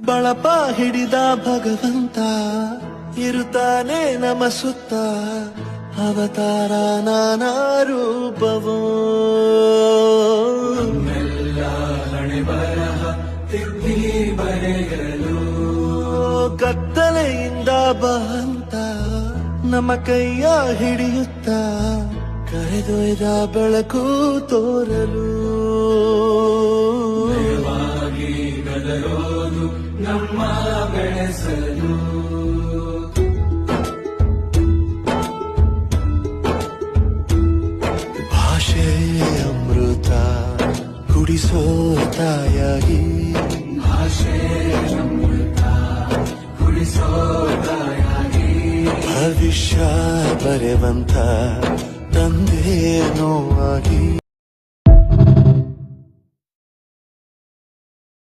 ಬಳಪ ಹಿಡಿದ ಭಗವಂತ ಇರುತ್ತಾನೆ ನಮ ಸುತ್ತ, ಅವತಾರ ನಾನಾ ರೂಪವೋ. ತಿದ್ದಿ ಬರೆಯಲು ಕತ್ತಲೆಯಿಂದ ಬಹಂತ ನಮ್ಮ ಕೈಯ ಹಿಡಿಯುತ್ತ, ಕರೆದೊಯ್ದ ಬೆಳಕು ತೋರಲು. ಗದರೋದು ನಮ್ಮ ಬೆಳೆಸಲು. ಭಾಷೆ ಅಮೃತ ಕುಡಿಸೋ ತಾಯಾಗಿ, ಭಾಷೆ ಅಮೃತ ಕುಡಿಸೋ ತಾಯಾಗಿ, ಭವಿಷ್ಯ ಬರೆವಂತ ತಂದೆ ನೋವಾಗಿ.